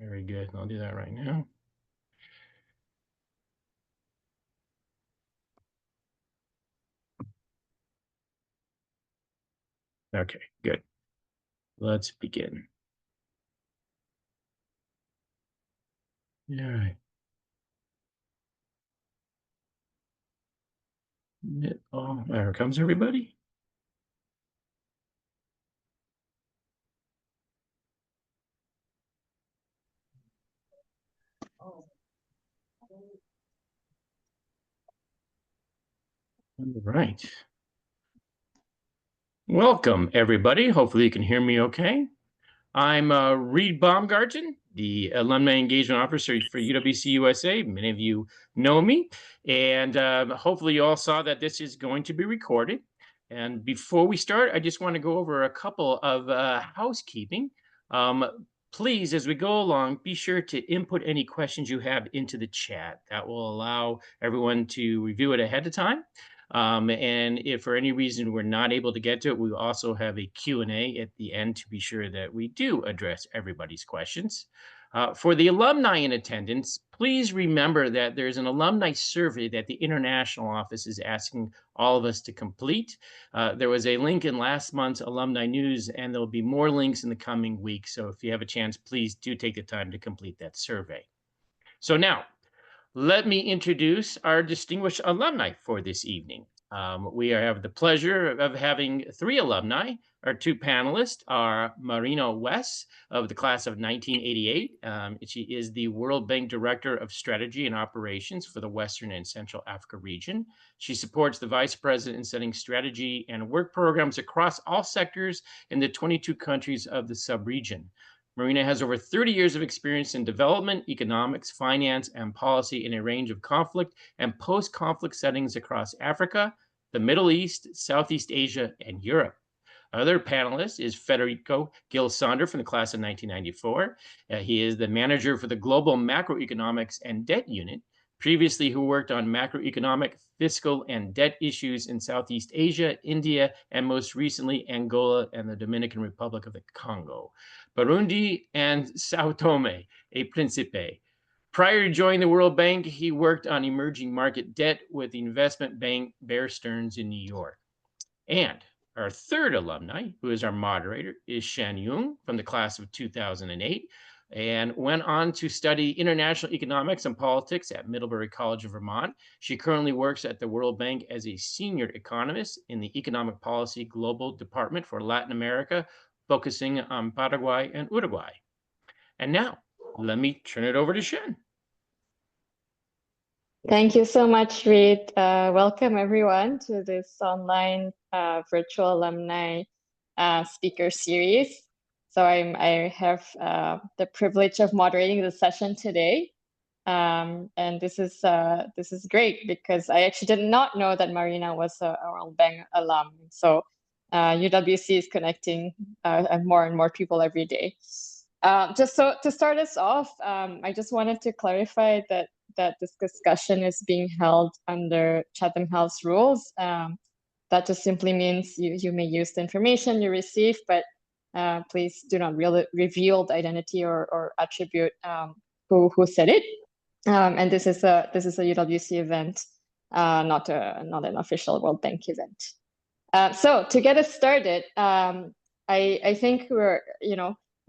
Very good. I'll do that right now. Okay, good. Let's begin. All right. Oh, there comes everybody. All right. Welcome, everybody. Hopefully you can hear me okay. I'm Reed Baumgarten, the Alumni Engagement Officer for UWC-USA. Many of you know me, and hopefully you all saw that this is going to be recorded. And before we start, I just want to go over a couple of housekeeping. Please, as we go along, be sure to input any questions you have into the chat. That will allow everyone to review it ahead of time. And if for any reason we're not able to get to it, we also have a Q&A at the end to be sure that we do address everybody's questions. For the alumni in attendance, please remember that there's an alumni survey that the international office is asking all of us to complete. There was a link in last month's alumni news, and there'll be more links in the coming week. So if you have a chance, please do take the time to complete that survey. So now, let me introduce our distinguished alumni for this evening. We have the pleasure of having three alumni. Our two panelists are Marina West of the class of 1988. She is the World Bank Director of Strategy and Operations for the Western and Central Africa region. She supports the Vice President in setting strategy and work programs across all sectors in the 22 countries of the sub-region. Marina has over 30 years of experience in development, economics, finance, and policy in a range of conflict and post-conflict settings across Africa, the Middle East, Southeast Asia, and Europe. Our other panelist is Federico Gil-Sonder from the class of 1994. He is the manager for the Global Macroeconomics and Debt Unit, previously who worked on macroeconomic, fiscal, and debt issues in Southeast Asia, India, and most recently Angola and the Dominican Republic of the Congo, Burundi, and Sao Tome e Principe. Prior to joining the World Bank, he worked on emerging market debt with the investment bank Bear Stearns in New York. And our third alumni, who is our moderator, is Shan Yung from the class of 2008, and went on to study international economics and politics at Middlebury College of Vermont. She currently works at the World Bank as a senior economist in the Economic Policy Global Department for Latin America, focusing on Paraguay and Uruguay. And now, let me turn it over to Shan. Thank you so much, Reed. Welcome everyone to this online virtual alumni speaker series. So I have the privilege of moderating the session today. And this is great because I actually did not know that Marina was a World Bank alum. So UWC is connecting more and more people every day. Just so to start us off, I just wanted to clarify that this discussion is being held under Chatham House rules. That just simply means you may use the information you receive, but please do not reveal the identity or attribute who said it. And this is a UWC event, not an official World Bank event. So to get us started, I think we're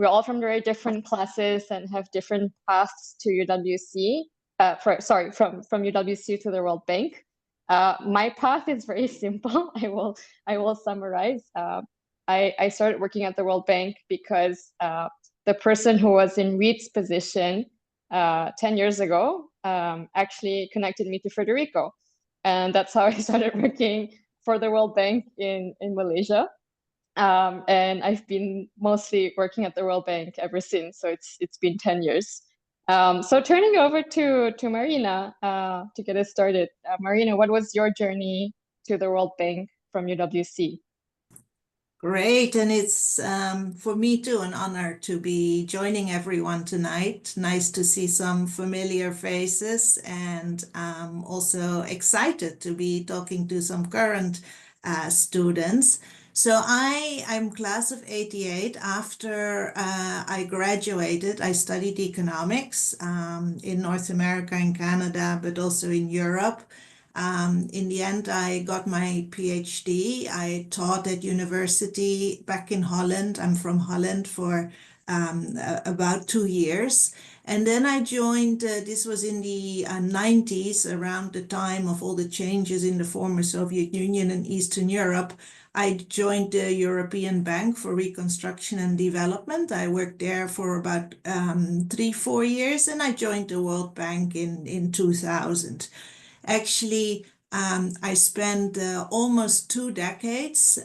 all from very different classes and have different paths to UWC. From UWC to the World Bank. My path is very simple. I will summarize. I started working at the World Bank because the person who was in Reed's position 10 years ago actually connected me to Federico. And that's how I started working for the World Bank in Malaysia. And I've been mostly working at the World Bank ever since. So it's been 10 years. So turning over to Marina to get us started. Marina, what was your journey to the World Bank from UWC? Great, and it's for me too an honor to be joining everyone tonight. Nice to see some familiar faces, and also excited to be talking to some current students. So I'm class of 88. After I graduated, I studied economics in North America and Canada, but also in Europe. In the end, I got my PhD. I taught at university back in Holland. I'm from Holland for about 2 years. And then I joined, this was in the 90s, around the time of all the changes in the former Soviet Union and Eastern Europe. I joined the European Bank for Reconstruction and Development. I worked there for about 3, 4 years, and I joined the World Bank in 2000. Actually, I spent almost 2 decades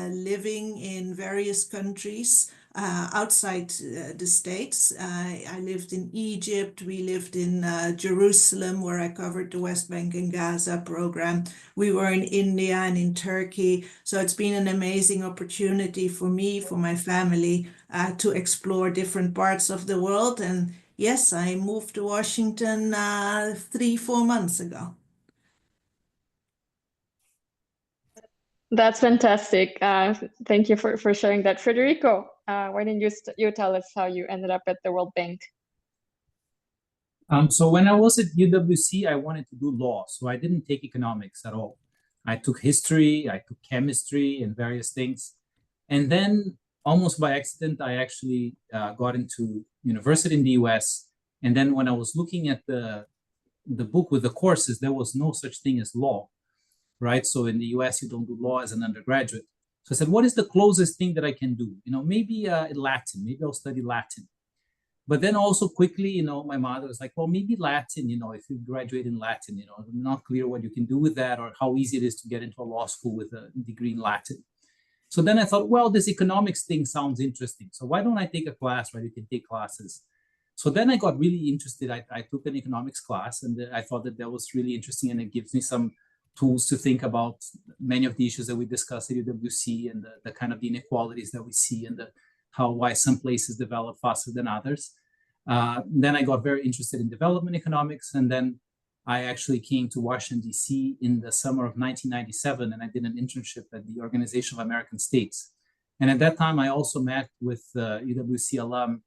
living in various countries outside the States. I lived in Egypt. We lived in Jerusalem, where I covered the West Bank and Gaza program. We were in India and in Turkey. So it's been an amazing opportunity for me, for my family, to explore different parts of the world. And yes, I moved to Washington 3, 4 months ago. That's fantastic. Thank you for sharing that. Federico, why don't you tell us how you ended up at the World Bank? So when I was at UWC, I wanted to do law, so I didn't take economics at all. I took history, I took chemistry and various things. And then almost by accident, I actually got into university in the US. And then when I was looking at the book with the courses, there was no such thing as law, right? So in the US, you don't do law as an undergraduate. So I said, what is the closest thing that I can do? Maybe Latin, maybe I'll study Latin. But then also quickly, my mother was like, well, maybe Latin, if you graduate in Latin, I'm not clear what you can do with that or how easy it is to get into a law school with a degree in Latin. So then I thought, well, this economics thing sounds interesting. So why don't I take a class where you can take classes? So then I got really interested. I took an economics class, and I thought that was really interesting, and it gives me some tools to think about many of the issues that we discussed at UWC and the kind of the inequalities that we see and why some places develop faster than others. Then I got very interested in development economics, and then I actually came to Washington, D.C. in the summer of 1997, and I did an internship at the Organization of American States. And at that time, I also met with UWC alum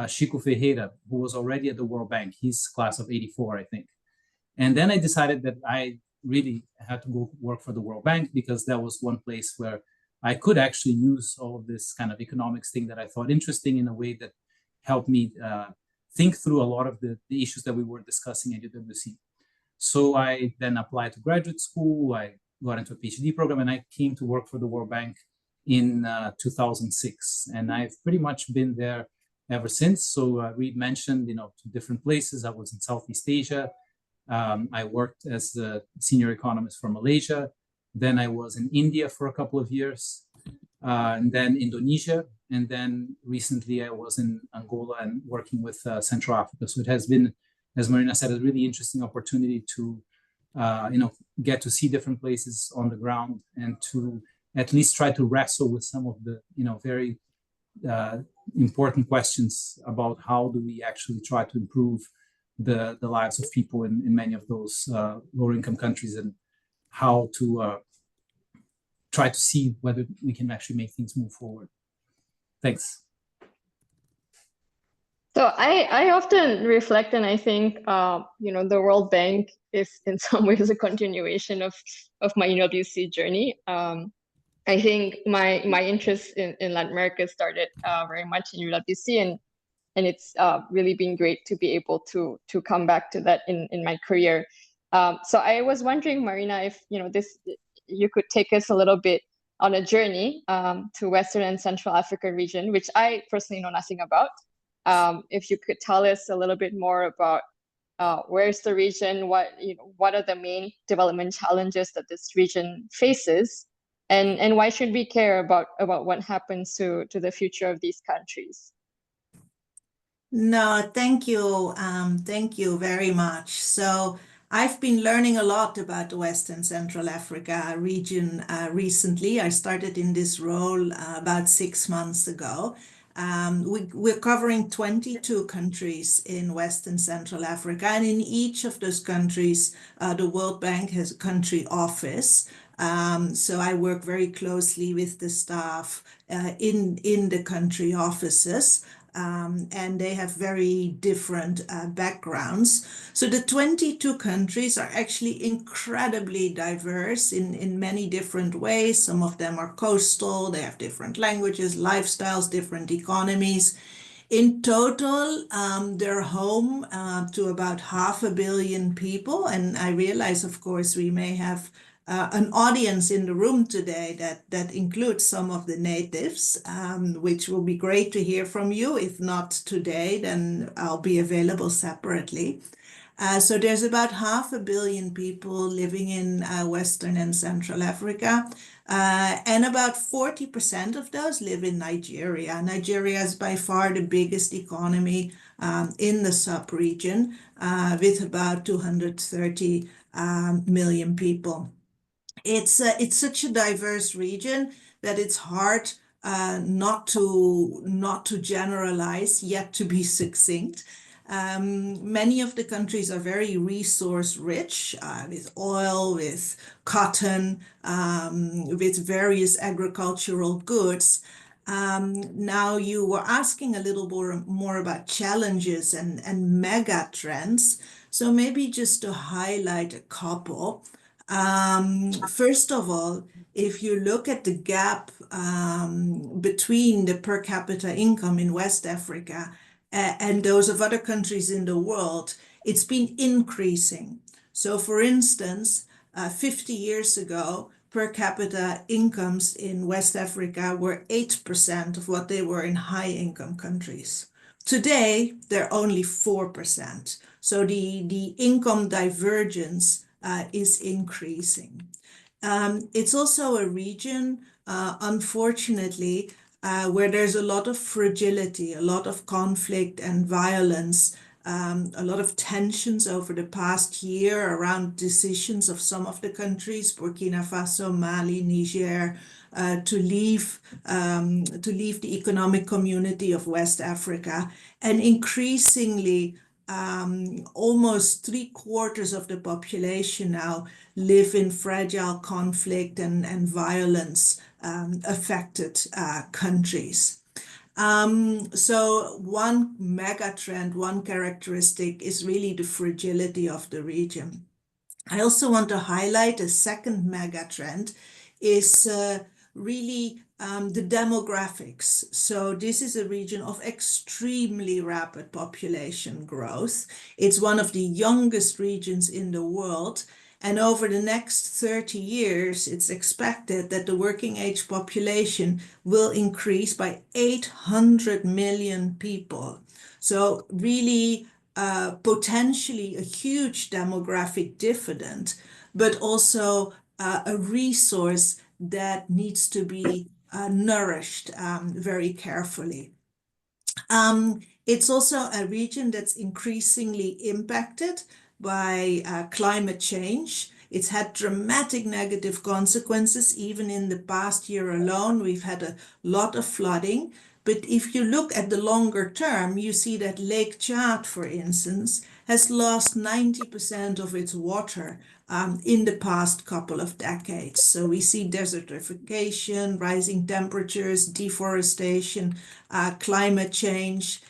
Chico Ferreira, who was already at the World Bank. He's class of 84, I think. And then I decided that I really had to go work for the World Bank, because that was one place where I could actually use all of this kind of economics thing that I thought interesting in a way that helped me think through a lot of the issues that we were discussing at UWC. So I then applied to graduate school. I got into a PhD program, and I came to work for the World Bank in 2006. And I've pretty much been there ever since. So Reid mentioned, 2 different places. I was in Southeast Asia. I worked as the senior economist for Malaysia. Then I was in India for a couple of years, and then Indonesia. And then recently I was in Angola and working with Central Africa. So it has been, as Marina said, a really interesting opportunity to, get to see different places on the ground and to at least try to wrestle with some of the, very important questions about how do we actually try to improve the lives of people in many of those lower income countries, and how to try to see whether we can actually make things move forward. Thanks. So I often reflect, and I think the World Bank is in some ways a continuation of my UWC journey. I think my interest in Latin America started very much in UWC, and it's really been great to be able to come back to that in my career. So I was wondering, Marina, if you could take us a little bit on a journey to Western and Central Africa region, which I personally know nothing about. If you could tell us a little bit more about where's the region, what are the main development challenges that this region faces, and why should we care about what happens to the future of these countries? No, thank you. Thank you very much. So I've been learning a lot about the West and Central Africa region recently. I started in this role about 6 months ago. We're covering 22 countries in West and Central Africa, and in each of those countries, the World Bank has a country office. So I work very closely with the staff in the country offices. And they have very different backgrounds. So the 22 countries are actually incredibly diverse in many different ways. Some of them are coastal, they have different languages, lifestyles, different economies. In total, they're home to about 500 million people. And I realize, of course, we may have an audience in the room today that includes some of the natives, which will be great to hear from you. If not today, then I'll be available separately. So there's about 500 million people living in Western and Central Africa. And about 40% of those live in Nigeria. Nigeria is by far the biggest economy in the sub-region with about 230 million people. It's such a diverse region that it's hard not to generalize, yet to be succinct. Many of the countries are very resource rich with oil, with cotton, with various agricultural goods. Now you were asking a little more about challenges and mega trends. So maybe just to highlight a couple. First of all, if you look at the gap between the per capita income in West Africa and those of other countries in the world, it's been increasing. So for instance, 50 years ago, per capita incomes in West Africa were 8% of what they were in high income countries. Today, they're only 4%. So the income divergence is increasing. It's also a region, unfortunately, where there's a lot of fragility, a lot of conflict and violence, a lot of tensions over the past year around decisions of some of the countries, Burkina Faso, Mali, Niger, to leave the economic community of West Africa, and increasingly almost 3/4 of the population now live in fragile conflict and violence affected countries. So one mega trend, one characteristic is really the fragility of the region. I also want to highlight a second mega trend is really the demographics. So this is a region of extremely rapid population growth. It's one of the youngest regions in the world. And over the next 30 years, it's expected that the working age population will increase by 800 million people. So really potentially a huge demographic dividend, but also a resource that needs to be nourished very carefully. It's also a region that's increasingly impacted by climate change. It's had dramatic negative consequences. Even in the past year alone, we've had a lot of flooding. But if you look at the longer term, you see that Lake Chad, for instance, has lost 90% of its water in the past couple of decades. So we see desertification, rising temperatures, deforestation, climate change.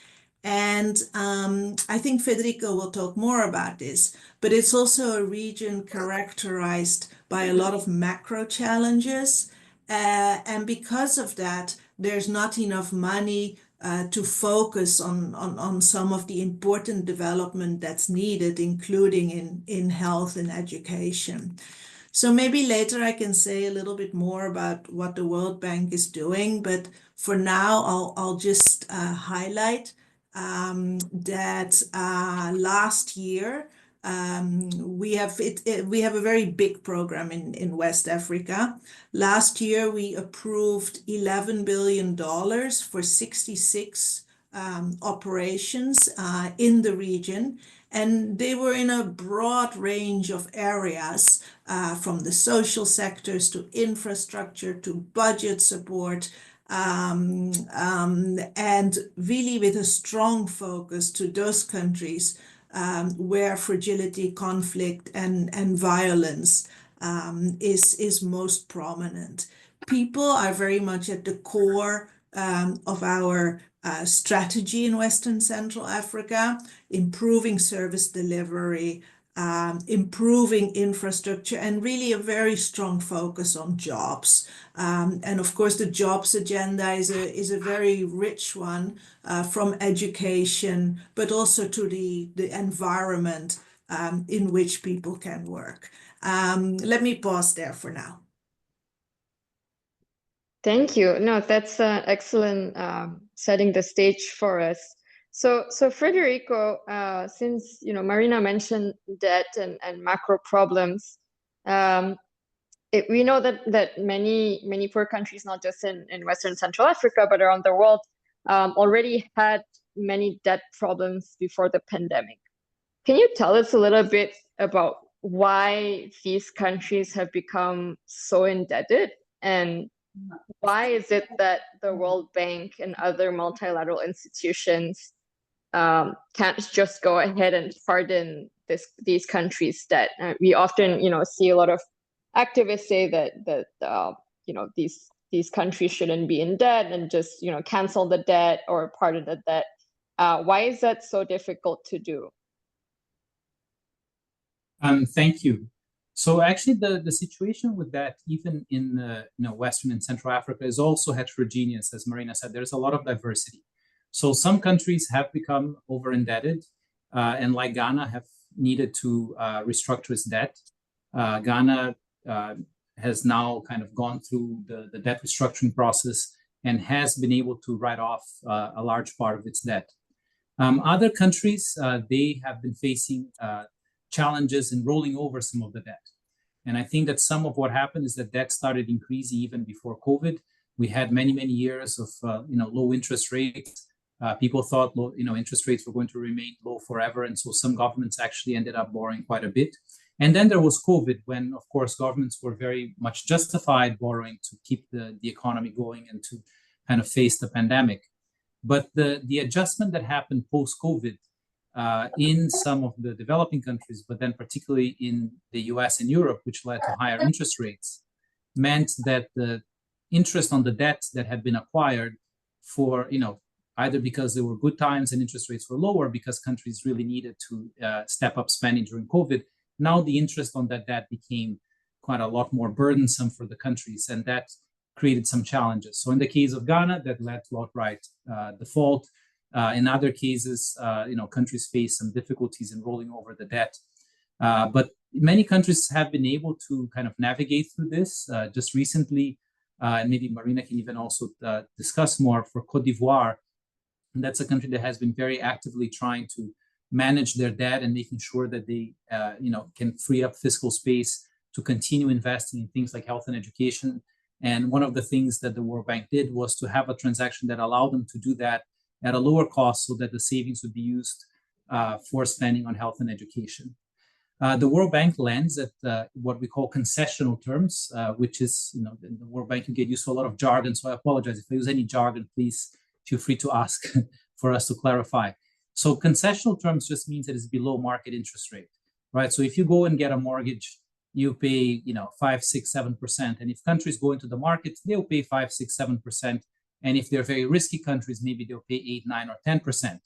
And I think Federico will talk more about this, but it's also a region characterized by a lot of macro challenges. And because of that, there's not enough money to focus on some of the important development that's needed, including in health and education. So maybe later I can say a little bit more about what the World Bank is doing, but for now I'll just highlight that last year we have a very big program in West Africa. Last year we approved $11 billion for 66 operations in the region, and they were in a broad range of areas, from the social sectors to infrastructure to budget support, and really with a strong focus to those countries where fragility, conflict, and violence is most prominent. People are very much at the core of our strategy in Western Central Africa, improving service delivery, improving infrastructure, and really a very strong focus on jobs. And of course, the jobs agenda is a very rich one, from education, but also to the environment in which people can work. Let me pause there for now. Thank you. No, that's excellent, setting the stage for us. So Federico, since Marina mentioned debt and macro problems, we know that many poor countries, not just in Western Central Africa, but around the world, already had many debt problems before the pandemic. Can you tell us a little bit about why these countries have become so indebted, and why is it that the World Bank and other multilateral institutions can't just go ahead and pardon these countries' debt? We often, see a lot of activists say that these countries shouldn't be in debt and just cancel the debt or pardon the debt. Why is that so difficult to do? Thank you. So actually, the situation with that, even in Western and Central Africa, is also heterogeneous. As Marina said, there's a lot of diversity. So some countries have become over indebted, and like Ghana, have needed to restructure its debt. Ghana has now kind of gone through the debt restructuring process and has been able to write off a large part of its debt. Other countries, they have been facing challenges in rolling over some of the debt. And I think that some of what happened is that debt started increasing even before COVID. We had many years of low interest rates. People thought interest rates were going to remain low forever. And so some governments actually ended up borrowing quite a bit. And then there was COVID, when, of course, governments were very much justified borrowing to keep the economy going and to kind of face the pandemic. But the adjustment that happened post-COVID in some of the developing countries, but then particularly in the US and Europe, which led to higher interest rates, meant that the interest on the debt that had been acquired for, either because there were good times and interest rates were lower because countries really needed to step up spending during COVID, now the interest on that debt became quite a lot more burdensome for the countries, and that created some challenges. So in the case of Ghana, that led to outright default. In other cases, countries face some difficulties in rolling over the debt. But many countries have been able to kind of navigate through this. Just recently, and maybe Marina can even also discuss more, for Côte d'Ivoire, that's a country that has been very actively trying to manage their debt and making sure that they can free up fiscal space to continue investing in things like health and education. And one of the things that the World Bank did was to have a transaction that allowed them to do that at a lower cost, so that the savings would be used for spending on health and education. The World Bank lends at what we call concessional terms, which is, the World Bank can get used to a lot of jargon. So I apologize if I use any jargon, please feel free to ask for us to clarify. So concessional terms just means that it's below market interest rate, right? So if you go and get a mortgage, you pay, 5, 6, 7%. And if countries go into the market, they'll pay 5, 6, 7%. And if they're very risky countries, maybe they'll pay 8, 9, or 10%.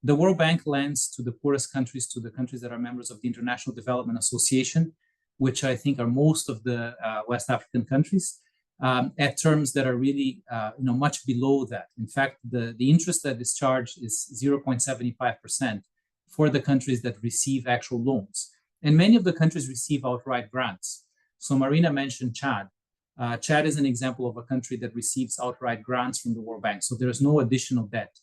The World Bank lends to the poorest countries, to the countries that are members of the International Development Association, which I think are most of the West African countries, at terms that are really much below that. In fact, the interest that is charged is 0.75% for the countries that receive actual loans. And many of the countries receive outright grants. So Marina mentioned Chad. Chad is an example of a country that receives outright grants from the World Bank. So there's no additional debt.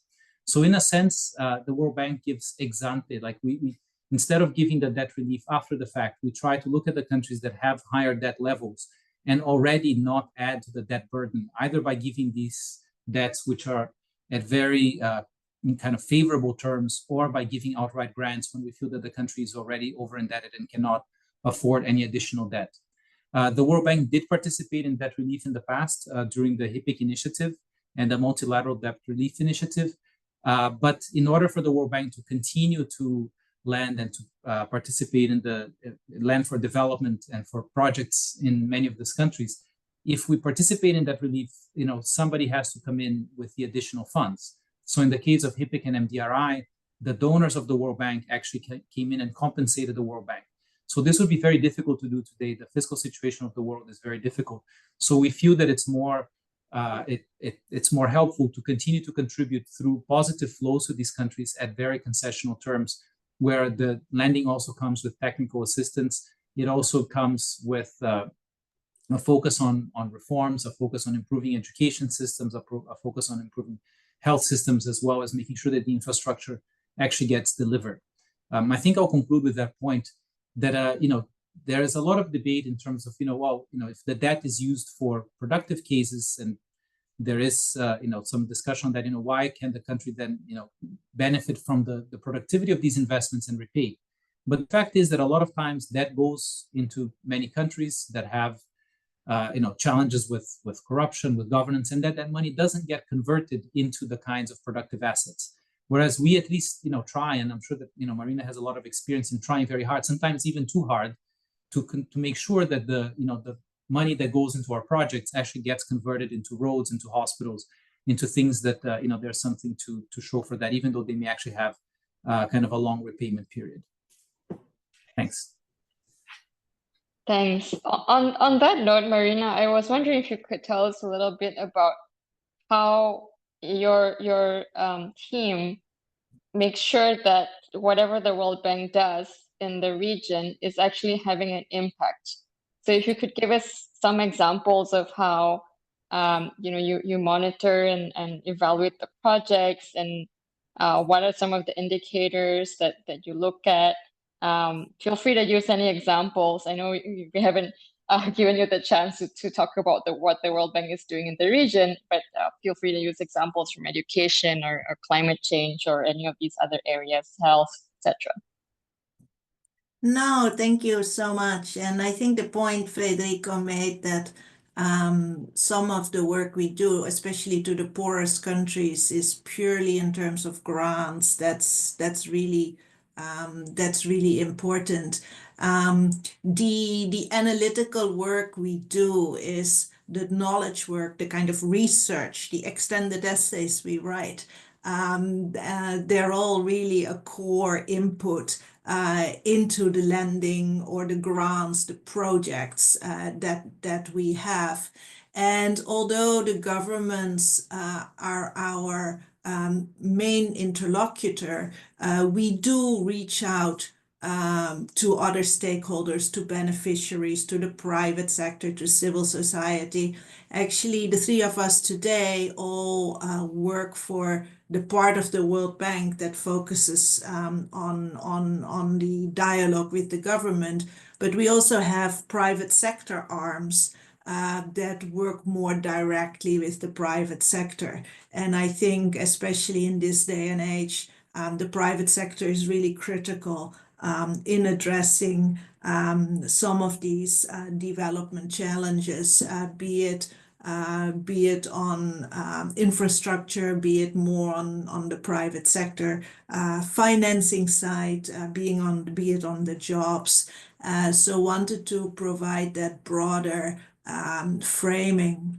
So in a sense, the World Bank gives ex ante, like we instead of giving the debt relief after the fact, we try to look at the countries that have higher debt levels and already not add to the debt burden, either by giving these debts, which are at very kind of favorable terms, or by giving outright grants when we feel that the country is already over indebted and cannot afford any additional debt. The World Bank did participate in debt relief in the past during the HIPC initiative and the Multilateral Debt Relief Initiative. But in order for the World Bank to continue to land and to participate in the land for development and for projects in many of these countries. If we participate in that relief, somebody has to come in with the additional funds. So in the case of HIPC and MDRI, the donors of the World Bank actually came in and compensated the World Bank. So this would be very difficult to do today. The fiscal situation of the world is very difficult. So we feel that it's more helpful to continue to contribute through positive flows to these countries at very concessional terms, where the lending also comes with technical assistance. It also comes with a focus on reforms, a focus on improving education systems, a focus on improving health systems, as well as making sure that the infrastructure actually gets delivered. I think I'll conclude with that point that, there is a lot of debate in terms of, if the debt is used for productive cases, and there is, some discussion that, why can the country then, benefit from the productivity of these investments and repay? But the fact is that a lot of times that goes into many countries that have, challenges with corruption, with governance, and that money doesn't get converted into the kinds of productive assets. Whereas we at least, try, and I'm sure that, Marina has a lot of experience in trying very hard, sometimes even too hard, to make sure that the money that goes into our projects actually gets converted into roads, into hospitals, into things that, there's something to show for that, even though they may actually have kind of a long repayment period. Thanks. Thanks. On that note, Marina, I was wondering if you could tell us a little bit about how your team makes sure that whatever the World Bank does in the region is actually having an impact. So if you could give us some examples of how you monitor and evaluate the projects, and what are some of the indicators that you look at. Feel free to use any examples. I know we haven't given you the chance to talk about what the World Bank is doing in the region, but feel free to use examples from education or climate change or any of these other areas, health, etc. No, thank you so much. And I think the point Federico made that some of the work we do, especially to the poorest countries, is purely in terms of grants. That's really important. The analytical work we do is the knowledge work, the kind of research, the extended essays we write. They're all really a core input into the lending or the grants, the projects that we have. And although the governments are our main interlocutor, we do reach out to other stakeholders, to beneficiaries, to the private sector, to civil society. Actually, the three of us today all work for the part of the World Bank that focuses on the dialogue with the government, but we also have private sector arms that work more directly with the private sector. And I think, especially in this day and age, the private sector is really critical in addressing some of these development challenges, be it on infrastructure, be it more on the private sector financing side, be it on the jobs. So wanted to provide that broader framing.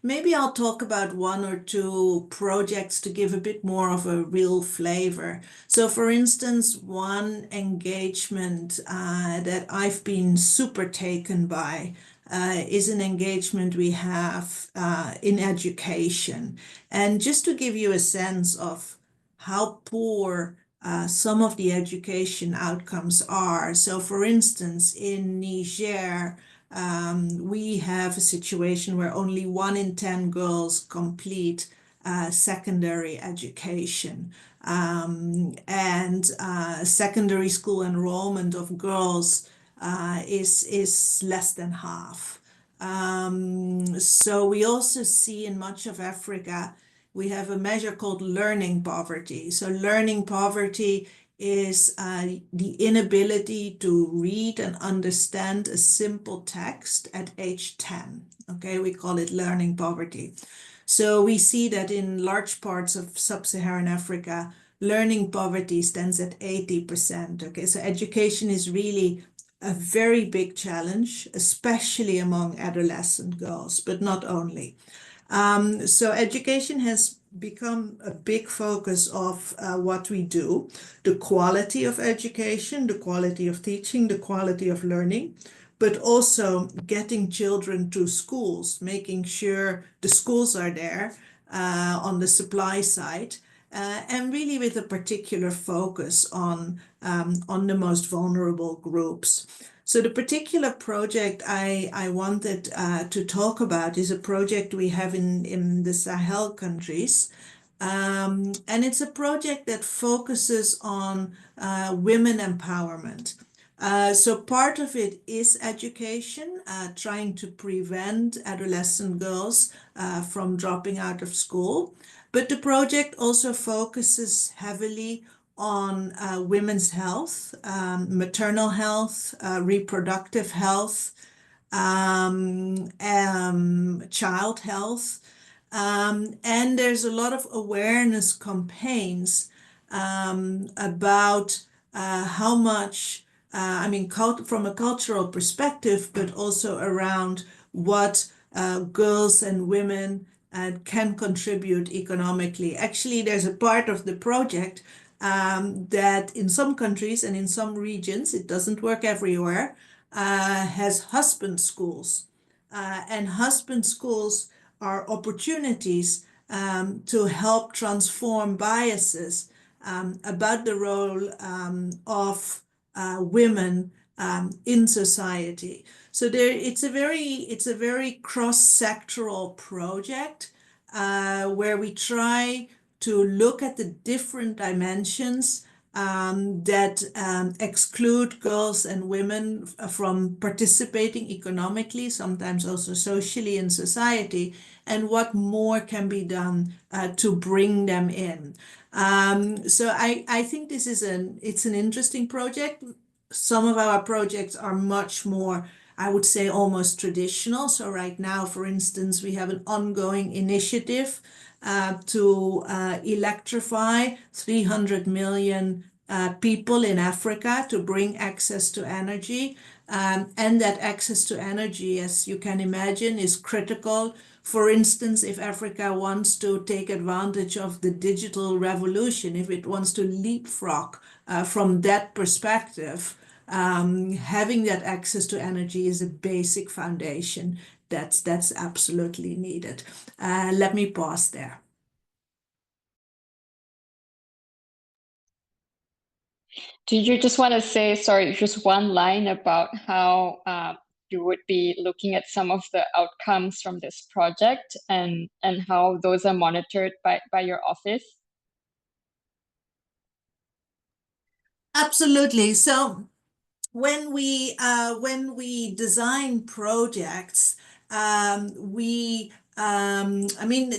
Maybe I'll talk about one or two projects to give a bit more of a real flavor. So for instance, one engagement that I've been super taken by is an engagement we have in education. And just to give you a sense of how poor some of the education outcomes are. So for instance, in Niger, we have a situation where only 1 in 10 girls complete secondary education. And secondary school enrollment of girls is less than half. So we also see in much of Africa, we have a measure called learning poverty. So learning poverty is the inability to read and understand a simple text at age 10. Okay, we call it learning poverty. So we see that in large parts of sub-Saharan Africa, learning poverty stands at 80%. Okay, so education is really a very big challenge, especially among adolescent girls, but not only. So education has become a big focus of what we do, the quality of education, the quality of teaching, the quality of learning, but also getting children to schools, making sure the schools are there on the supply side, and really with a particular focus on the most vulnerable groups. So the particular project I wanted to talk about is a project we have in the Sahel countries. And it's a project that focuses on women empowerment. So part of it is education, trying to prevent adolescent girls from dropping out of school. But the project also focuses heavily on women's health, maternal health, reproductive health, child health. And there's a lot of awareness campaigns about how much, I mean, from a cultural perspective, but also around what girls and women can contribute economically. Actually, there's a part of the project that in some countries and in some regions, it doesn't work everywhere, has husband schools. And husband schools are opportunities to help transform biases about the role of women in society. So it's a very cross-sectoral project where we try to look at the different dimensions that exclude girls and women from participating economically, sometimes also socially in society, and what more can be done to bring them in. So I think it's an interesting project. Some of our projects are much more, I would say, almost traditional. So right now, for instance, we have an ongoing initiative to electrify 300 million people in Africa to bring access to energy. And that access to energy, as you can imagine, is critical. For instance, if Africa wants to take advantage of the digital revolution, if it wants to leapfrog from that perspective, having that access to energy is a basic foundation that's absolutely needed. Let me pause there. Do you just want to say, sorry, just one line about how you would be looking at some of the outcomes from this project and how those are monitored by your office? Absolutely. So when we design projects, I mean,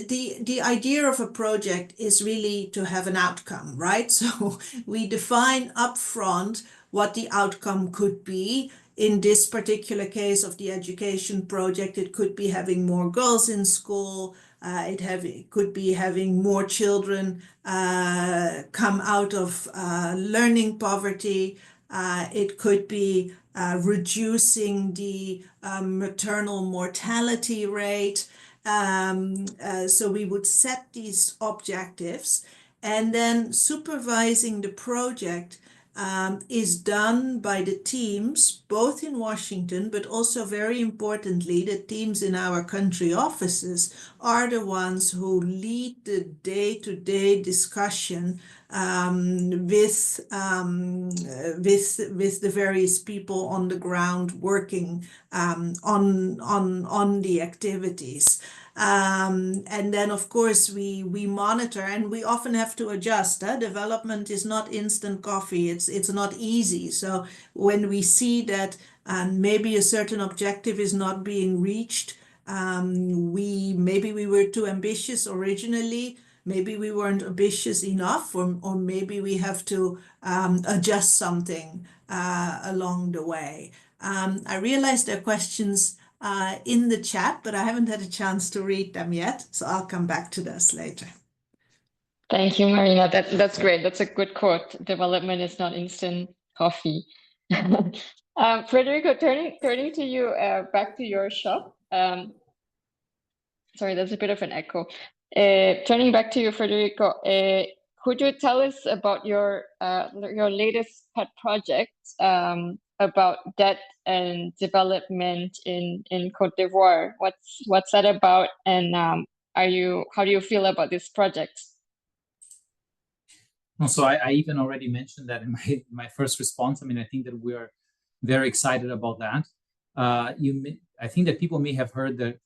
the idea of a project is really to have an outcome, right? So we define upfront what the outcome could be. In this particular case of the education project, it could be having more girls in school. It could be having more children come out of learning poverty. It could be reducing the maternal mortality rate. So we would set these objectives, and then supervising the project is done by the teams, both in Washington, but also very importantly, the teams in our country offices are the ones who lead the day-to-day discussion with the various people on the ground working on the activities. And then, of course, we monitor, and we often have to adjust. Development is not instant coffee. It's not easy. So when we see that maybe a certain objective is not being reached, maybe we were too ambitious originally. Maybe we weren't ambitious enough, or maybe we have to adjust something along the way. I realize there are questions in the chat, but I haven't had a chance to read them yet, so I'll come back to those later. Thank you, Marina. That's great. That's a good quote. Development is not instant coffee. Federico, turning to you, back to your shop. Sorry, there's a bit of an echo. Turning back to you, Federico, could you tell us about your latest pet project, about debt and development in Côte d'Ivoire? What's that about, and how do you feel about this project? So I even already mentioned that in my first response. I mean, I think that we are very excited about that. I think that people may have heard that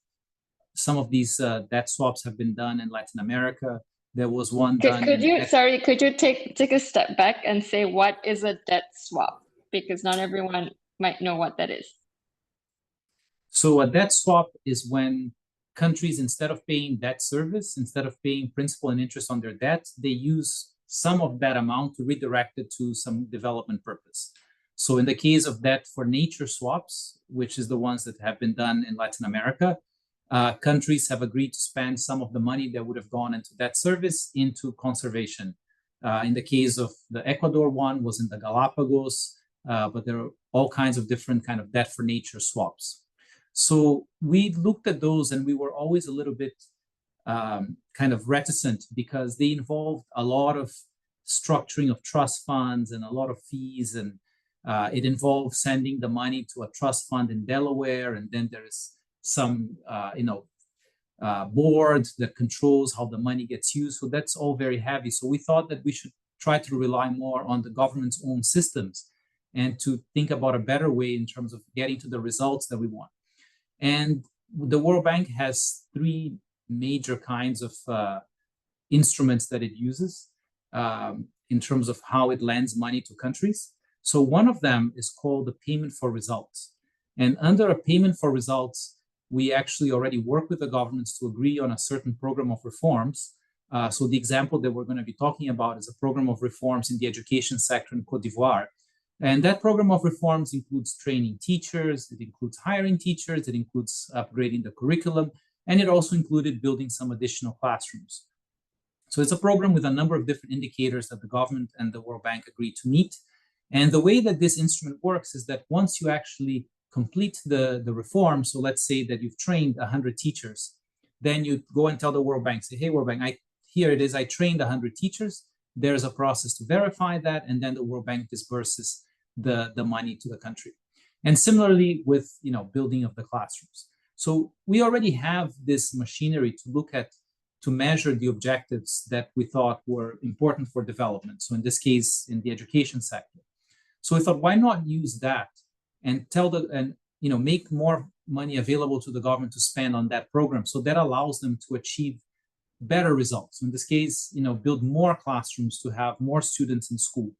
some of these debt swaps have been done in Latin America. There was one done. Could you take a step back and say what is a debt swap? Because not everyone might know what that is. So a debt swap is when countries, instead of paying debt service, instead of paying principal and interest on their debt, they use some of that amount to redirect it to some development purpose. So in the case of debt for nature swaps, which is the ones that have been done in Latin America, countries have agreed to spend some of the money that would have gone into debt service into conservation. In the case of the Ecuador one was in the Galapagos, but there are all kinds of different kind of debt for nature swaps. So we looked at those and we were always a little bit kind of reticent because they involved a lot of structuring of trust funds and a lot of fees, and it involved sending the money to a trust fund in Delaware, and then there is some board that controls how the money gets used. So that's all very heavy. So we thought that we should try to rely more on the government's own systems and to think about a better way in terms of getting to the results that we want. And the World Bank has three major kinds of instruments that it uses in terms of how it lends money to countries. So one of them is called the payment for results. And under a payment for results, we actually already work with the governments to agree on a certain program of reforms. So the example that we're going to be talking about is a program of reforms in the education sector in Côte d'Ivoire. And that program of reforms includes training teachers, it includes hiring teachers, it includes upgrading the curriculum, and it also included building some additional classrooms. So it's a program with a number of different indicators that the government and the World Bank agreed to meet. And the way that this instrument works is that once you actually complete the reform, so let's say that you've trained 100 teachers, then you go and tell the World Bank, say, hey, World Bank, here it is, I trained 100 teachers. There's a process to verify that, and then the World Bank disperses the money to the country. And similarly with building of the classrooms. So we already have this machinery to look at, to measure the objectives that we thought were important for development. So in this case, in the education sector. So we thought, why not use that and make more money available to the government to spend on that program? So that allows them to achieve better results. So in this case, build more classrooms to have more students in school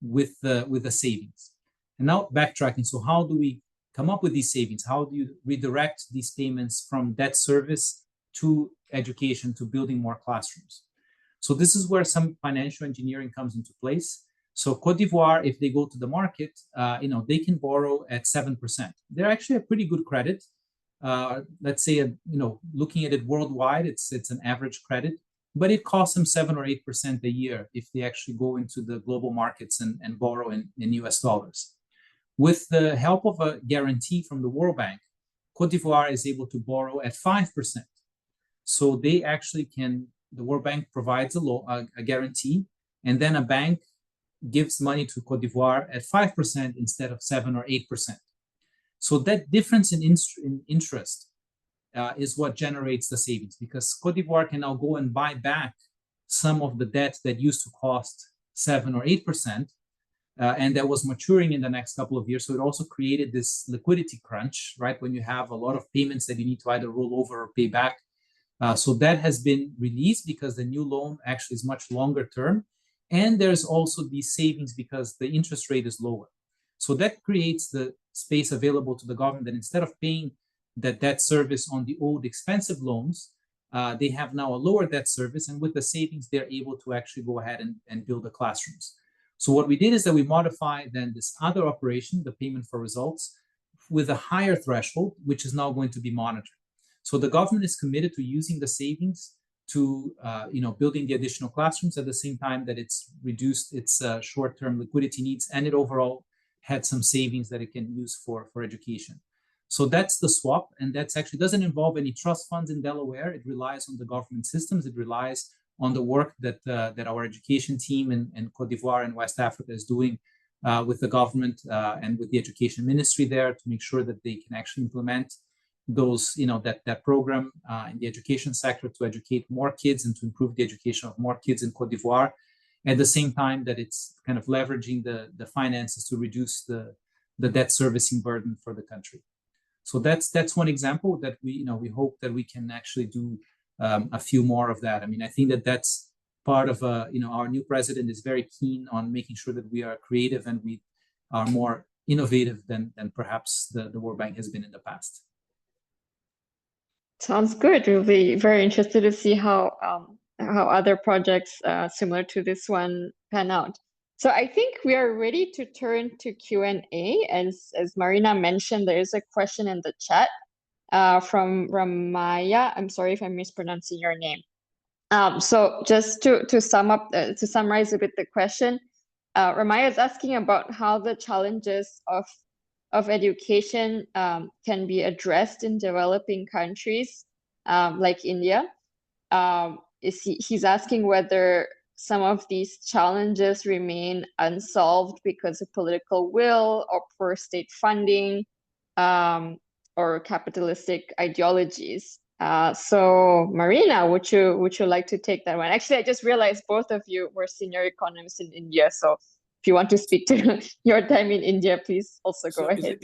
with the savings. And now backtracking. So how do we come up with these savings? How do you redirect these payments from debt service to education, to building more classrooms? So this is where some financial engineering comes into place. So Côte d'Ivoire, if they go to the market, they can borrow at 7%. They're actually a pretty good credit. Let's say, looking at it worldwide, it's an average credit, but it costs them 7 or 8% a year if they actually go into the global markets and borrow in US dollars. With the help of a guarantee from the World Bank, Côte d'Ivoire is able to borrow at 5%. So they actually the World Bank provides a guarantee, and then a bank gives money to Côte d'Ivoire at 5% instead of 7 or 8%. So that difference in interest is what generates the savings, because Côte d'Ivoire can now go and buy back some of the debt that used to cost 7 or 8%, and that was maturing in the next couple of years. So it also created this liquidity crunch, right? When you have a lot of payments that you need to either roll over or pay back. So that has been released because the new loan actually is much longer term. And there's also these savings because the interest rate is lower. So that creates the space available to the government that instead of paying the debt service on the old expensive loans, they have now a lower debt service. And with the savings, they're able to actually go ahead and build the classrooms. So what we did is that we modified then this other operation, the payment for results, with a higher threshold, which is now going to be monitored. So the government is committed to using the savings to building the additional classrooms at the same time that it's reduced its short-term liquidity needs, and it overall had some savings that it can use for education. So that's the swap, and that's actually doesn't involve any trust funds in Delaware. It relies on the government systems. It relies on the work that our education team in Cote d'Ivoire and West Africa is doing with the government and with the education ministry there to make sure that they can actually implement those, that program in the education sector to educate more kids and to improve the education of more kids in Cote d'Ivoire. At the same time that it's kind of leveraging the finances to reduce the debt servicing burden for the country. So that's one example that we hope that we can actually do a few more of that. I mean, I think that's part of our new president is very keen on making sure that we are creative and we are more innovative than perhaps the World Bank has been in the past. Sounds good. We'll be very interested to see how other projects similar to this one pan out. So I think we are ready to turn to Q&A. As Marina mentioned, there is a question in the chat from Ramaya. I'm sorry if I'm mispronouncing your name. So just to summarize a bit the question, Ramaya is asking about how the challenges of education can be addressed in developing countries like India. He's asking whether some of these challenges remain unsolved because of political will or poor state funding or capitalistic ideologies. So Marina, would you like to take that one? Actually, I just realized both of you were senior economists in India. So if you want to speak to your time in India, please also go ahead.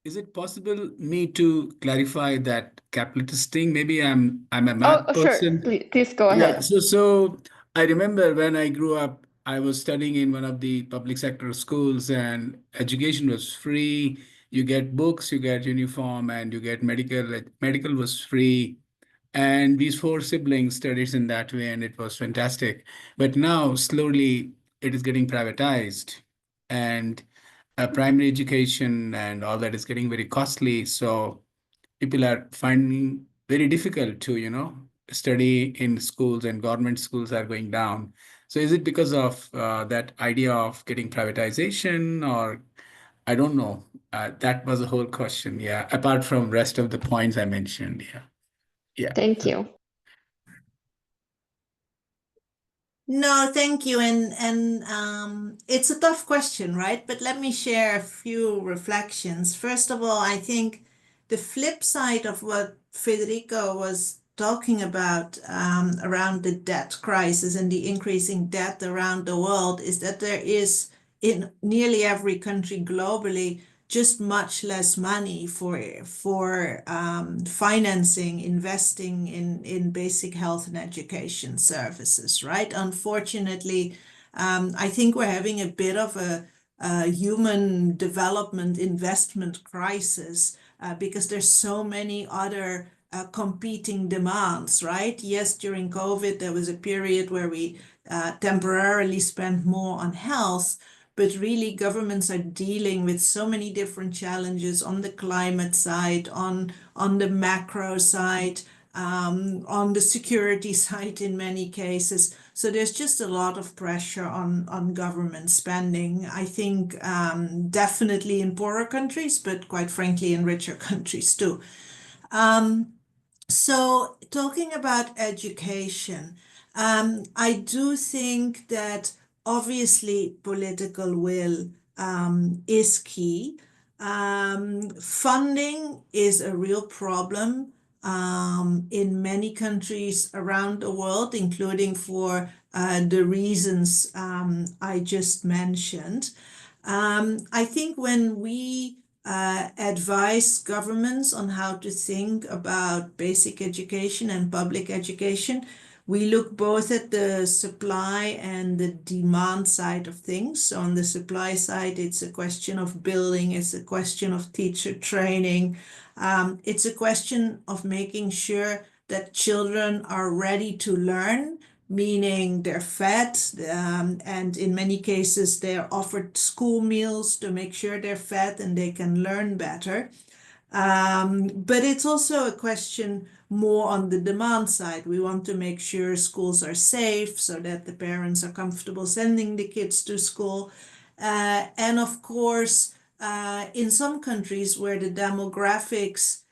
Is it possible me to clarify that capitalist thing? Maybe I'm a math person. Sure. Please go ahead. Yeah. So I remember when I grew up, I was studying in one of the public sector schools, and education was free. You get books, you get uniform, and you get medical. Medical was free. And these four siblings studied in that way, and it was fantastic. But now, slowly, it is getting privatized, and primary education and all that is getting very costly. So people are finding very difficult to, study in schools, and government schools are going down. So is it because of that idea of getting privatization, or I don't know? That was the whole question. Yeah. Apart from rest of the points I mentioned. Yeah. Yeah. Thank you. No, thank you. And it's a tough question, right? But let me share a few reflections. First of all, I think the flip side of what Federico was talking about around the debt crisis and the increasing debt around the world is that there is in nearly every country globally just much less money for financing, investing in basic health and education services, right? Unfortunately, I think we're having a bit of a human development investment crisis because there's so many other competing demands, right? Yes, during COVID, there was a period where we temporarily spent more on health, but really governments are dealing with so many different challenges on the climate side, on the macro side, on the security side in many cases. So there's just a lot of pressure on government spending, I think definitely in poorer countries, but quite frankly in richer countries too. So talking about education, I do think that obviously political will is key. Funding is a real problem in many countries around the world, including for the reasons I just mentioned. I think when we advise governments on how to think about basic education and public education, we look both at the supply and the demand side of things. So on the supply side, it's a question of building, it's a question of teacher training, it's a question of making sure that children are ready to learn, meaning they're fed, and in many cases they're offered school meals to make sure they're fed and they can learn better. But it's also a question more on the demand side. We want to make sure schools are safe so that the parents are comfortable sending the kids to school. And of course, in some countries where the demographics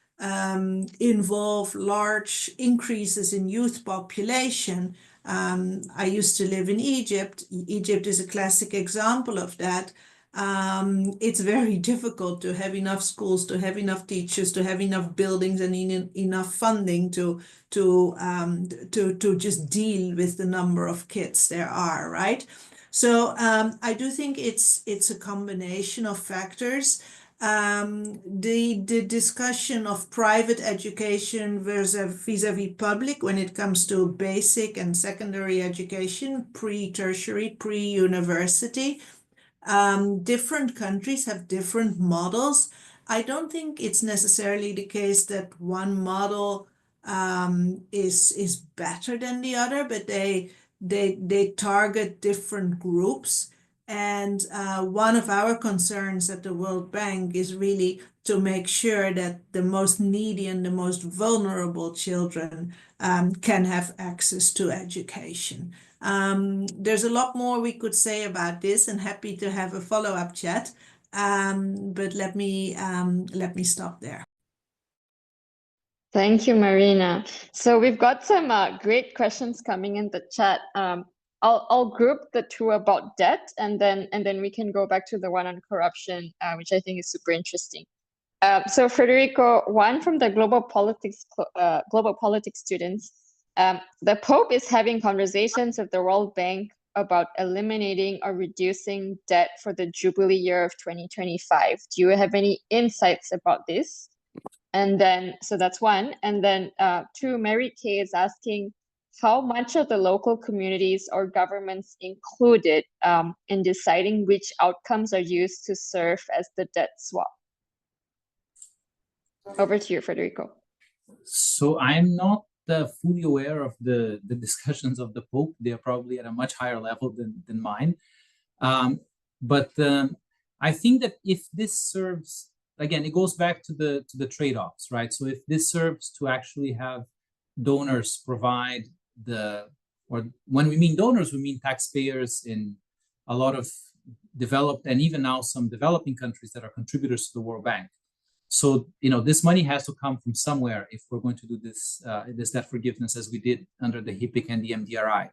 involve large increases in youth population. I used to live in Egypt. Egypt is a classic example of that. It's very difficult to have enough schools, to have enough teachers, to have enough buildings and enough funding to just deal with the number of kids there are, right? So I do think it's a combination of factors. The discussion of private education vis-a-vis public when it comes to basic and secondary education, pre-tertiary, pre-university. Different countries have different models. I don't think it's necessarily the case that one model is better than the other, but they target different groups. And one of our concerns at the World Bank is really to make sure that the most needy and the most vulnerable children can have access to education. There's a lot more we could say about this, and happy to have a follow-up chat. But let me stop there. Thank you, Marina. So we've got some great questions coming in the chat. I'll group the two about debt, and then we can go back to the one on corruption, which I think is super interesting. So Federico, one from the global politics students. The Pope is having conversations with the World Bank about eliminating or reducing debt for the Jubilee year of 2025. Do you have any insights about this? And then, so that's one. And then two, Mary Kay is asking how much of the local communities or governments included in deciding which outcomes are used to serve as the debt swap? Over to you, Federico. So I'm not fully aware of the discussions of the Pope. They are probably at a much higher level than mine. But I think that if this serves, again, it goes back to the trade-offs, right? So if this serves to actually have donors provide or when we mean donors, we mean taxpayers in a lot of developed and even now some developing countries that are contributors to the World Bank. So, this money has to come from somewhere if we're going to do this debt forgiveness as we did under the HIPC and the MDRI.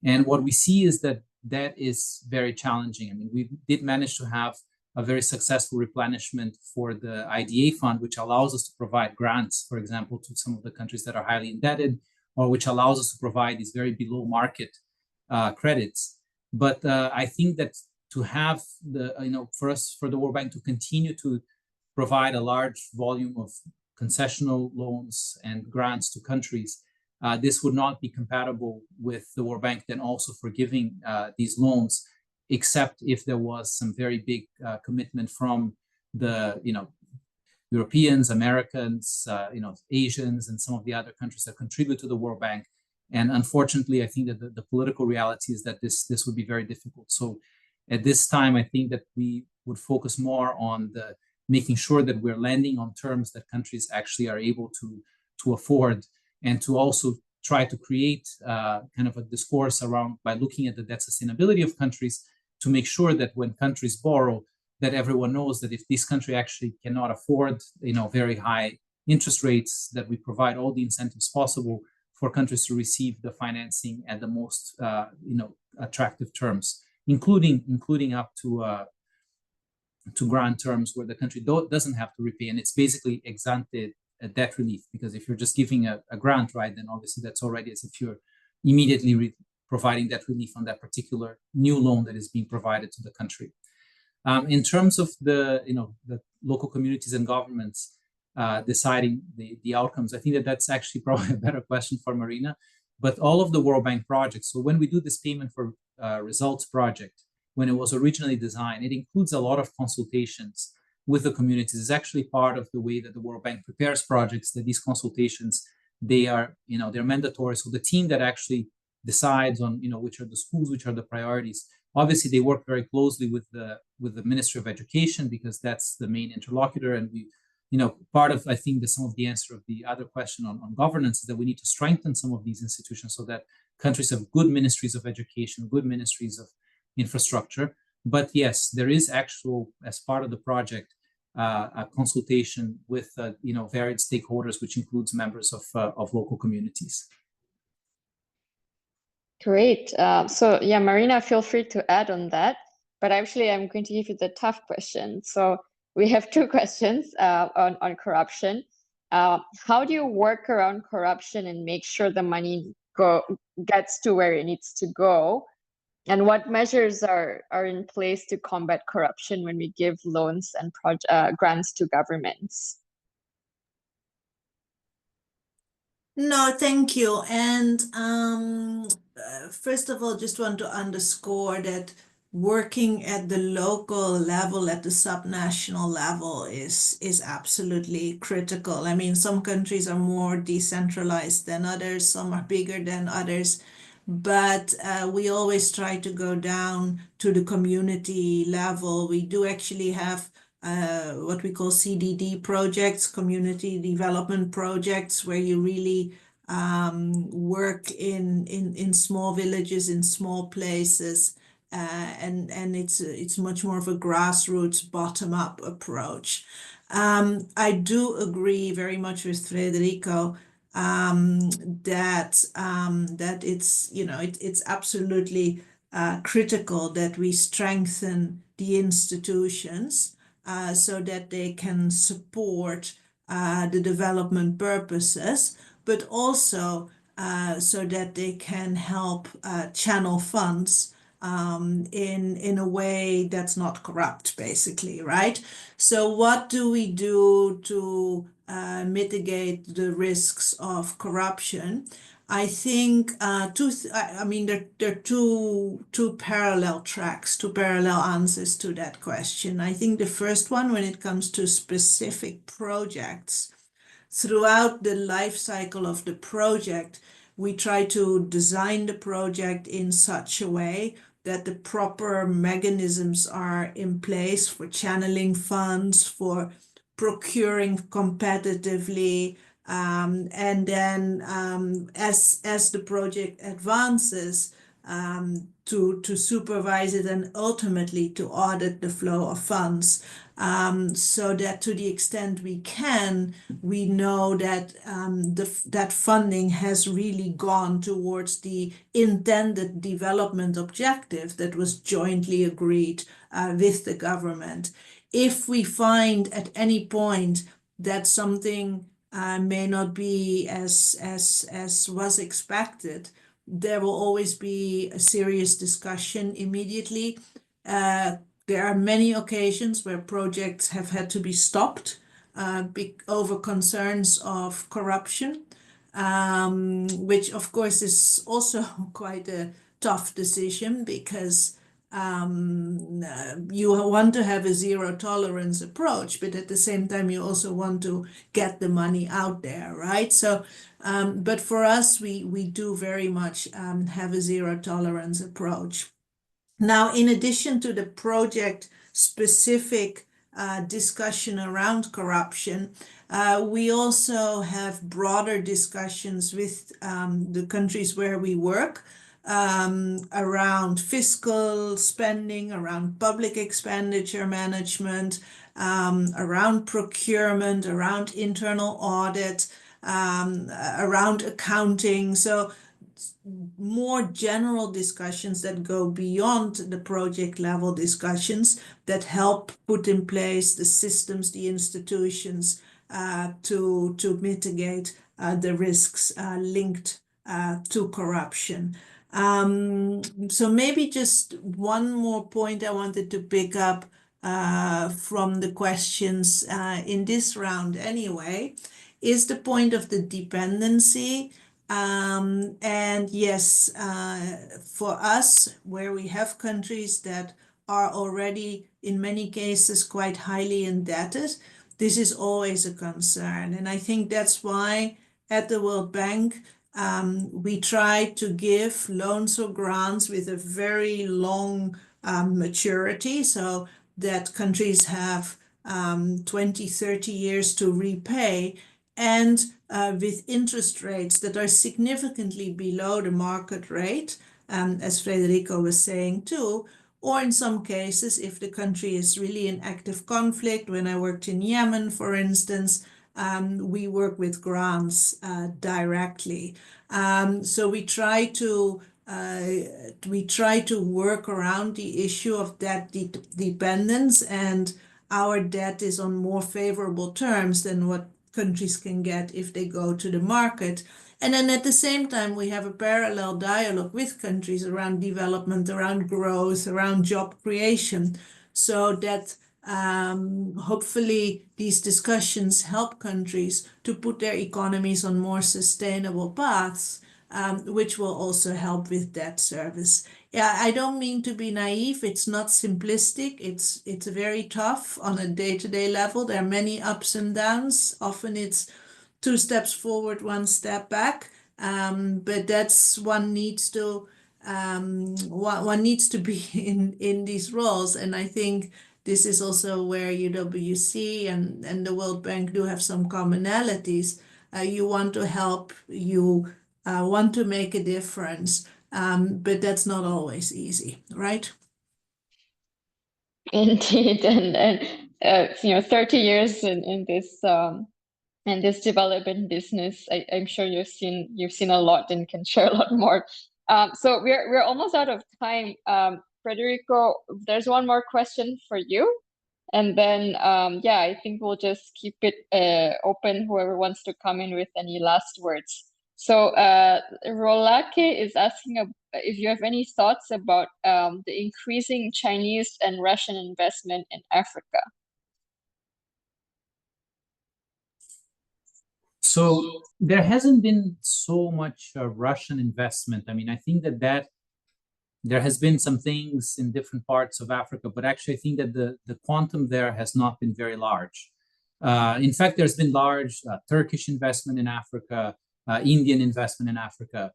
And what we see is that is very challenging. I mean, we did manage to have a very successful replenishment for the IDA fund, which allows us to provide grants, for example, to some of the countries that are highly indebted, or which allows us to provide these very below market credits. But I think that to have for the World Bank to continue to provide a large volume of concessional loans and grants to countries, this would not be compatible with the World Bank then also forgiving these loans, except if there was some very big commitment from the Europeans, Americans, Asians, and some of the other countries that contribute to the World Bank. And unfortunately, I think that the political reality is that this would be very difficult. So at this time, I think that we would focus more on making sure that we're lending on terms that countries actually are able to afford, and to also try to create kind of a discourse around by looking at the debt sustainability of countries to make sure that when countries borrow, that everyone knows that if this country actually cannot afford, very high interest rates, that we provide all the incentives possible for countries to receive the financing at the most, attractive terms, including up to grant terms where the country doesn't have to repay, and it's basically ex ante debt relief. Because if you're just giving a grant, right, then obviously that's already as if you're immediately providing debt relief on that particular new loan that is being provided to the country. In terms of the local communities and governments deciding the outcomes, I think that's actually probably a better question for Marina. But all of the World Bank projects, so when we do this payment for results project, when it was originally designed, it includes a lot of consultations with the communities. It's actually part of the way that the World Bank prepares projects, that these consultations, they're mandatory. So the team that actually decides on, which are the schools, which are the priorities, obviously they work very closely with the Ministry of Education, because that's the main interlocutor. And we, part of, I think, some of the answer of the other question on governance is that we need to strengthen some of these institutions so that countries have good ministries of education, good ministries of infrastructure. But yes, there is actual, as part of the project, a consultation with varied stakeholders, which includes members of local communities. Great. So yeah, Marina, feel free to add on that. But actually, I'm going to give you the tough question. So we have two questions on corruption. How do you work around corruption and make sure the money gets to where it needs to go? And what measures are in place to combat corruption when we give loans and grants to governments? No, thank you. And first of all, just want to underscore that working at the local level, at the subnational level, is absolutely critical. I mean, some countries are more decentralized than others, some are bigger than others, but we always try to go down to the community level. We do actually have what we call CDD projects, community development projects, where you really work in small villages, in small places, and it's much more of a grassroots, bottom-up approach. I do agree very much with Federico that it's absolutely critical that we strengthen the institutions so that they can support the development purposes, but also so that they can help channel funds in a way that's not corrupt, basically, right? So what do we do to mitigate the risks of corruption? I think there are two parallel tracks, two parallel answers to that question. I think the first one, when it comes to specific projects, throughout the life cycle of the project, we try to design the project in such a way that the proper mechanisms are in place for channeling funds, for procuring competitively, and then as the project advances, to supervise it and ultimately to audit the flow of funds, so that to the extent we can, we know that that funding has really gone towards the intended development objective that was jointly agreed with the government. If we find at any point that something may not be as was expected, there will always be a serious discussion immediately. There are many occasions where projects have had to be stopped over concerns of corruption, which of course is also quite a tough decision, because you want to have a zero tolerance approach, but at the same time you also want to get the money out there, right? So but for us, we do very much have a zero tolerance approach. Now, in addition to the project specific discussion around corruption, we also have broader discussions with the countries where we work around fiscal spending, around public expenditure management, around procurement, around internal audit, around accounting. So more general discussions that go beyond the project level discussions that help put in place the systems, the institutions to mitigate the risks linked to corruption. So maybe just one more point I wanted to pick up from the questions in this round anyway, is the point of the dependency. And yes, for us, where we have countries that are already in many cases quite highly indebted, this is always a concern. And I think that's why at the World Bank, we try to give loans or grants with a very long maturity, so that countries have 20, 30 years to repay, and with interest rates that are significantly below the market rate, as Federico was saying too, or in some cases, if the country is really in active conflict. When I worked in Yemen, for instance, we work with grants directly. So we try to work around the issue of debt dependence, and our debt is on more favorable terms than what countries can get if they go to the market. And then at the same time, we have a parallel dialogue with countries around development, around growth, around job creation, so that hopefully these discussions help countries to put their economies on more sustainable paths, which will also help with debt service. Yeah, I don't mean to be naive. It's not simplistic. It's very tough on a day-to-day level. There are many ups and downs. Often it's 2 steps forward, 1 step back. But that's one needs to be in these roles. And I think this is also where UWC and the World Bank do have some commonalities. You want to help, you want to make a difference, but that's not always easy, right? Indeed, and 30 years in this development business, I'm sure you've seen a lot and can share a lot more. So we're almost out of time. Federico, there's one more question for you, and then yeah, I think we'll just keep it open. Whoever wants to come in with any last words. So Rolake is asking if you have any thoughts about the increasing Chinese and Russian investment in Africa. So there hasn't been so much Russian investment. I mean, I think that there has been some things in different parts of Africa, but actually I think that the quantum there has not been very large. In fact, there's been large Turkish investment in Africa, Indian investment in Africa.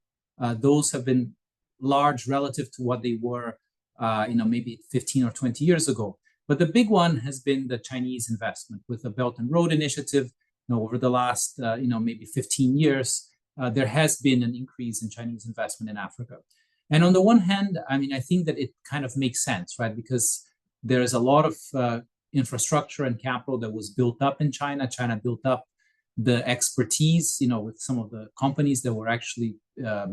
Those have been large relative to what they were, maybe 15 or 20 years ago. But the big one has been the Chinese investment with the Belt and Road Initiative. Over the last, maybe 15 years, there has been an increase in Chinese investment in Africa. And on the one hand, I mean, I think that it kind of makes sense, right? Because there is a lot of infrastructure and capital that was built up in China. China built up the expertise, with some of the companies that were actually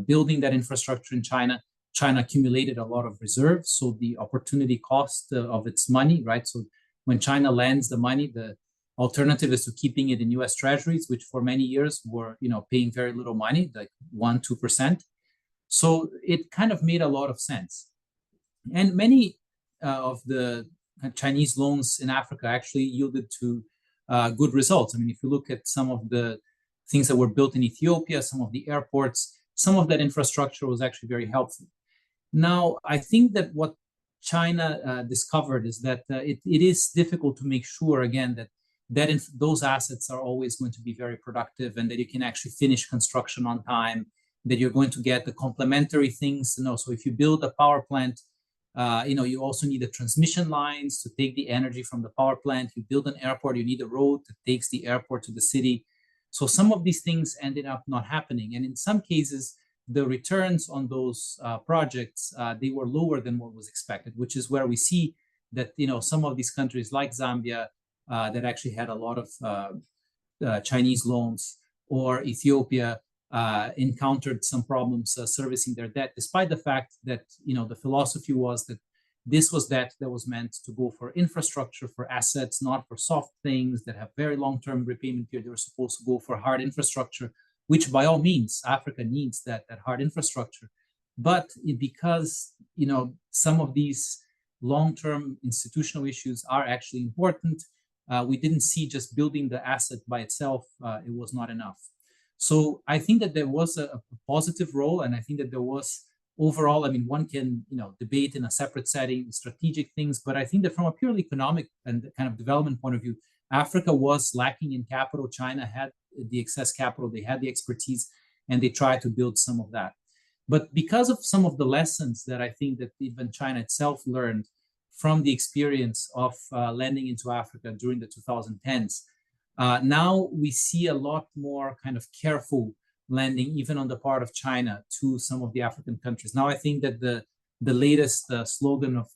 building that infrastructure in China. China accumulated a lot of reserves, so the opportunity cost of its money, right? So when China lends the money, the alternative is to keeping it in U.S. Treasuries, which for many years were, paying very little money, like 1-2%. So it kind of made a lot of sense. And many of the Chinese loans in Africa actually yielded to good results. I mean, if you look at some of the things that were built in Ethiopia, some of the airports, some of that infrastructure was actually very helpful. Now, I think that what China discovered is that it is difficult to make sure, again, that those assets are always going to be very productive and that you can actually finish construction on time, that you're going to get the complementary things. So if you build a power plant, you also need the transmission lines to take the energy from the power plant. You build an airport, you need a road that takes the airport to the city. So some of these things ended up not happening. And in some cases, the returns on those projects, they were lower than what was expected, which is where we see that, some of these countries like Zambia, that actually had a lot of Chinese loans, or Ethiopia encountered some problems servicing their debt, despite the fact that the philosophy was that this was debt that was meant to go for infrastructure, for assets, not for soft things that have very long-term repayment period. They were supposed to go for hard infrastructure, which by all means Africa needs that hard infrastructure. But because some of these long-term institutional issues are actually important, we didn't see just building the asset by itself. It was not enough. So I think that there was a positive role, and I think that there was overall, I mean, one can debate in a separate setting strategic things, but I think that from a purely economic and kind of development point of view, Africa was lacking in capital. China had the excess capital, they had the expertise, and they tried to build some of that. But because of some of the lessons that I think that even China itself learned from the experience of lending into Africa during the 2010s. Now we see a lot more kind of careful lending, even on the part of China, to some of the African countries. Now I think that the latest slogan of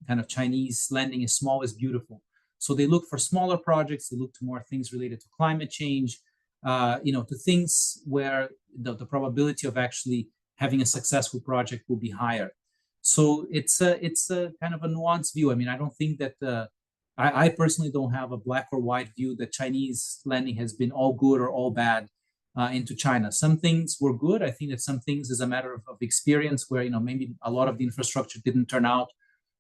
kind of Chinese lending is small is beautiful. So they look for smaller projects, they look to more things related to climate change, to things where the probability of actually having a successful project will be higher. So it's a kind of a nuanced view. I mean, I don't think that I personally don't have a black or white view that Chinese lending has been all good or all bad into China. Some things were good. I think that some things is a matter of experience where, maybe a lot of the infrastructure didn't turn out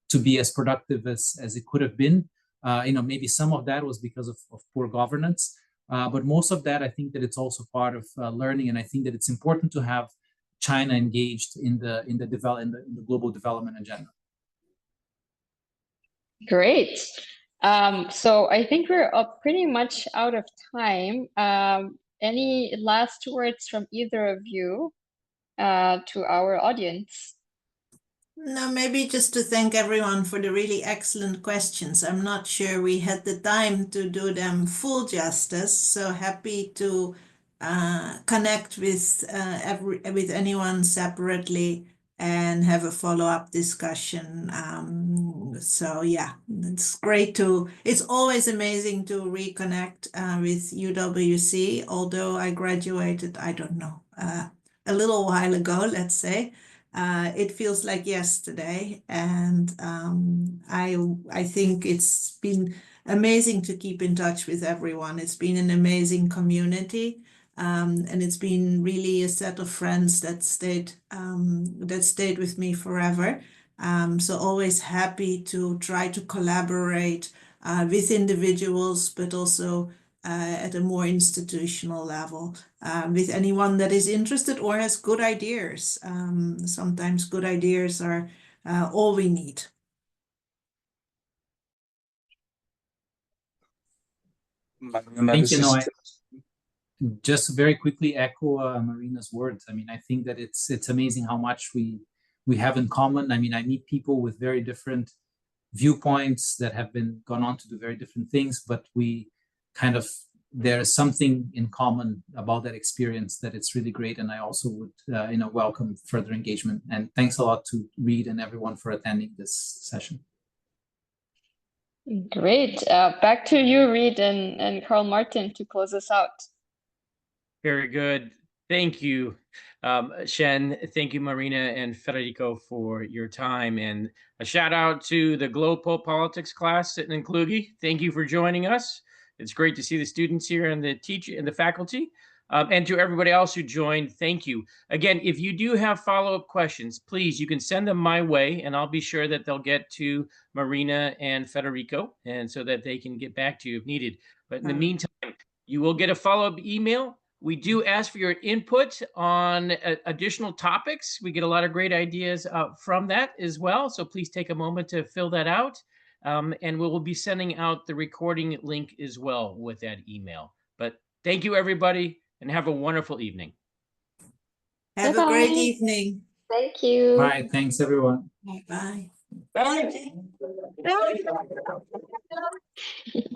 to be as productive as it could have been. Maybe some of that was because of poor governance. But most of that, I think that it's also part of learning. And I think that it's important to have China engaged in the global development agenda. Great. So I think we're pretty much out of time. Any last words from either of you to our audience? No, maybe just to thank everyone for the really excellent questions. I'm not sure we had the time to do them full justice, so happy to connect with anyone separately and have a follow-up discussion. So yeah, it's always amazing to reconnect with UWC, although I graduated, I don't know, a little while ago, let's say. It feels like yesterday, and I think it's been amazing to keep in touch with everyone. It's been an amazing community, and it's been really a set of friends that stayed with me forever. So always happy to try to collaborate with individuals, but also at a more institutional level with anyone that is interested or has good ideas. Sometimes good ideas are all we need. Thank you. I just very quickly echo Marina's words. I mean, I think that it's amazing how much we have in common. I mean, I meet people with very different viewpoints that have gone on to do very different things, but there is something in common about that experience that it's really great. And I also would welcome further engagement. And thanks a lot to Reed and everyone for attending this session. Great. Back to you, Reed and Carl Martin, to close us out. Very good. Thank you, Shen. Thank you, Marina and Federico, for your time. And a shout out to the Global Politics class sitting in Kluge. Thank you for joining us. It's great to see the students here and the teacher and the faculty. And to everybody else who joined, thank you. Again, if you do have follow-up questions, please, you can send them my way, and I'll be sure that they'll get to Marina and Federico, and so that they can get back to you if needed. But in the meantime, you will get a follow-up email. We do ask for your input on additional topics. We get a lot of great ideas from that as well. So please take a moment to fill that out. And we will be sending out the recording link as well with that email. But thank you, everybody, and have a wonderful evening. Have a great evening. Thank you. Bye. Thanks, everyone. Bye-bye. Bye.